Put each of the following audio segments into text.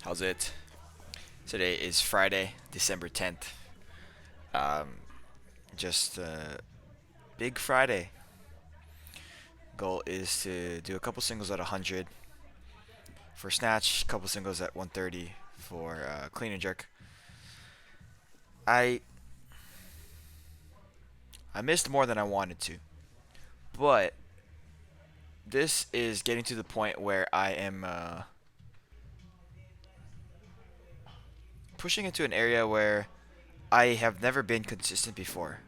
How's it? Today is Friday, December 10th. Um, just big Friday. Goal is to do a couple singles at 100 for snatch, couple singles at 130 for clean and jerk. I I missed more than I wanted to, but this is getting to the point where I am pushing into an area where I have never been consistent before.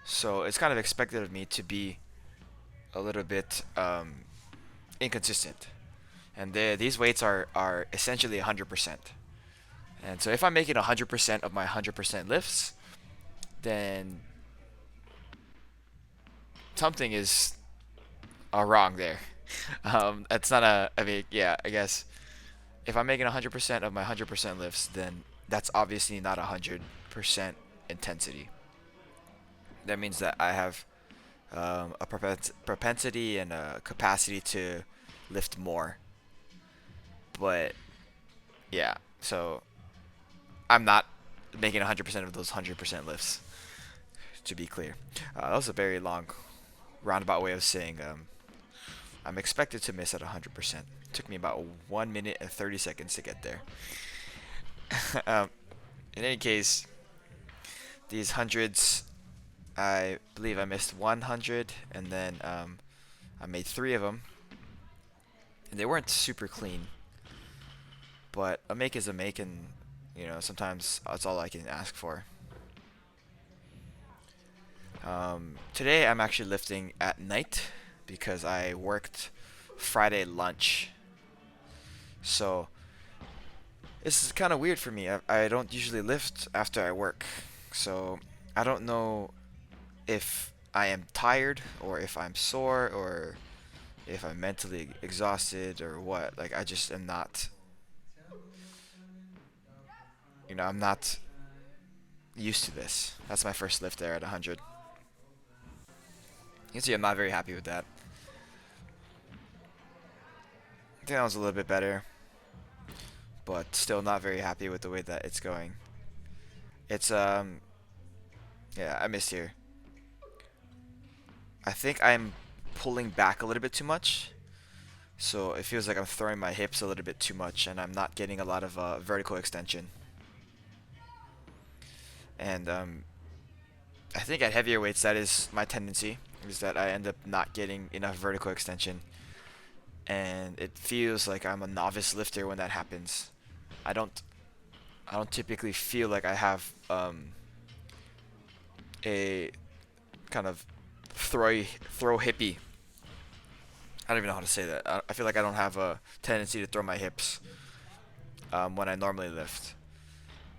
So it's kind of expected of me to be a little bit inconsistent. And these weights are essentially 100%. And so if I'm making 100% of my 100% lifts, then something is wrong there. That's not I mean, yeah, I guess if I'm making 100% of my 100% lifts, then that's obviously not 100% intensity. That means that I have a propensity and a capacity to lift more. But yeah, so I'm not making 100% of those 100% lifts, to be clear. That was a very long, roundabout way of saying I'm expected to miss at 100%. It took me about 1 minute and 30 seconds to get there. um, in any case, these hundreds, I believe I missed 100, and then I made three of them. And they weren't super clean, but a make is a make, and sometimes that's all I can ask for. Today I'm actually lifting at night because I worked Friday lunch. So this is kind of weird for me. I don't usually lift after I work. So I don't know if I am tired or if I'm sore or if I'm mentally exhausted or what. Like I just am not, I'm not used to this. That's my first lift there at 100. You can see I'm not very happy with that. I think that was a little bit better, but still not very happy with the way that it's going. It's yeah, I missed here. I think I'm pulling back a little bit too much. So it feels like I'm throwing my hips a little bit too much and I'm not getting a lot of vertical extension. And I think at heavier weights that is my tendency, is that I end up not getting enough vertical extension. And it feels like I'm a novice lifter when that happens. I don't I don't typically feel like I have a kind of throw hippie. I don't even know how to say that. I feel like I don't have a tendency to throw my hips when I normally lift.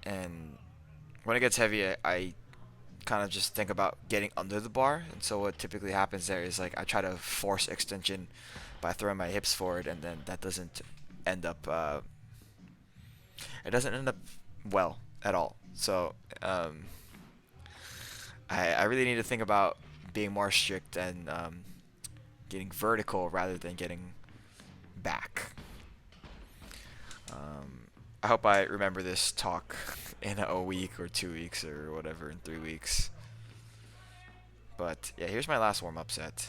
And when it gets heavy, I kind of just think about getting under the bar. And so what typically happens there is like I try to force extension by throwing my hips forward, and then that doesn't end up it doesn't end up well at all. So I really need to think about being more strict and getting vertical rather than getting back. Um, I hope I remember this talk in a week or 2 weeks or whatever, in 3 weeks. But yeah, here's my last warm up set.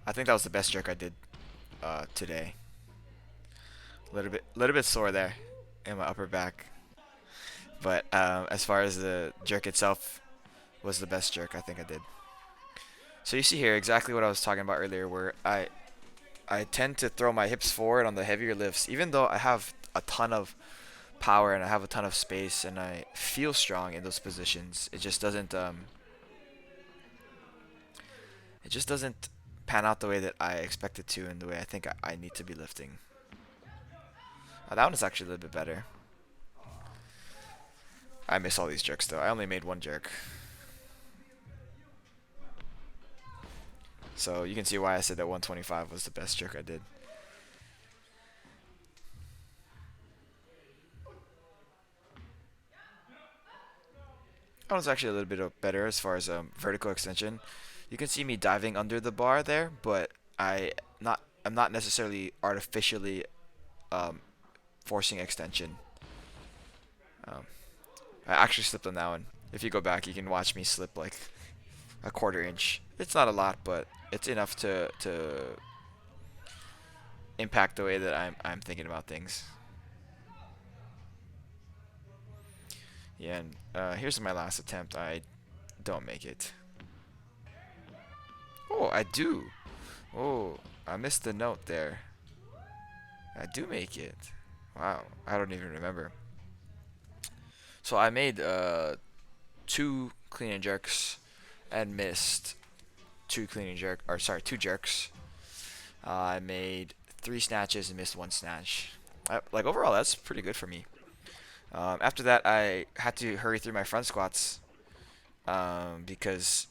I think that was the best jerk I did today. Little bit sore there in my upper back, but as far as the jerk itself, was the best jerk I think I did. So you see here exactly what I was talking about earlier, where I tend to throw my hips forward on the heavier lifts, even though I have a ton of power and I have a ton of space and I feel strong in those positions. It just doesn't pan out the way that I expect it to and the way I think I need to be lifting. That one is actually a little bit better. I miss all these jerks though. I only made one jerk. So you can see why I said that 125 was the best jerk I did. That one's actually a little bit better as far as vertical extension. You can see me diving under the bar there, but I I'm not necessarily artificially um, forcing extension. Um, I actually slipped on that one. If you go back, you can watch me slip like a quarter inch. It's not a lot, but it's enough to impact the way that I'm thinking about things. Yeah, and here's my last attempt. I don't make it. Oh, I do. Oh, I missed the note there. I do make it. Wow, I don't even remember. So I made two clean and jerks and missed two jerks. I made three snatches and missed one snatch. Like overall, that's pretty good for me. After that, I had to hurry through my front squats because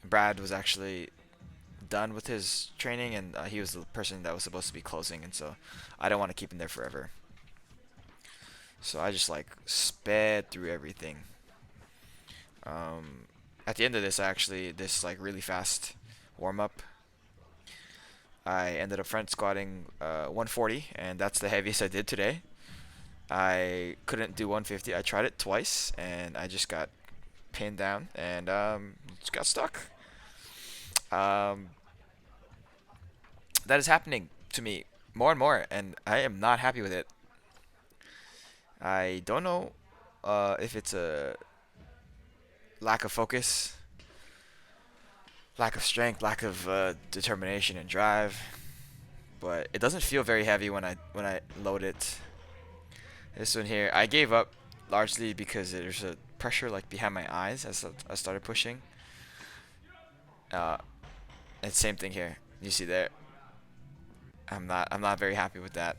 Brad was actually done with his training, and he was the person that was supposed to be closing, and so I don't want to keep him there forever. So I just like sped through everything. Um, at the end of this, actually, this like really fast warm up, I ended up front squatting 140, and that's the heaviest I did today. I couldn't do 150. I tried it twice, and I just got pinned down and just got stuck. Um, that is happening to me more and more, and I am not happy with it. I don't know if it's a lack of focus, lack of strength, lack of determination and drive, but it doesn't feel very heavy when I load it. This one here, I gave up largely because there's a pressure like behind my eyes as I started pushing. Uh, and same thing here. You see there. I'm not very happy with that.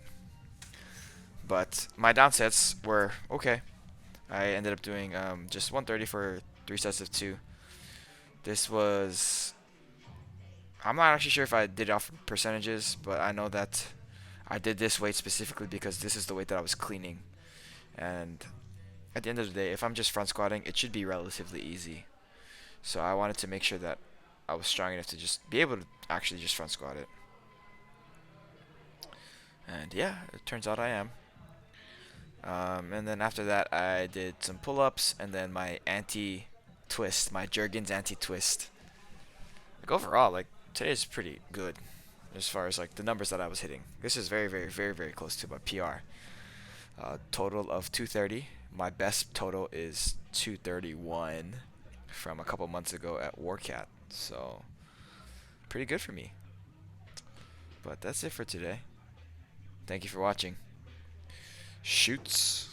But my down sets were okay. I ended up doing just 130 for three sets of two. This was. I'm not actually sure if I did it off percentages, but I know that I did this weight specifically because this is the weight that I was cleaning. And at the end of the day, if I'm just front squatting, it should be relatively easy. So I wanted to make sure that I was strong enough to just be able to actually just front squat it. And yeah, it turns out I am. And then after that, I did some pull-ups and then my anti-twist, my Jurgen's anti-twist. Like overall, like today's pretty good as far as like the numbers that I was hitting. This is very, very, very, very close to my PR. Total of 230. My best total is 231 from a couple months ago at Warcat. So pretty good for me. But that's it for today. Thank you for watching. Shoots.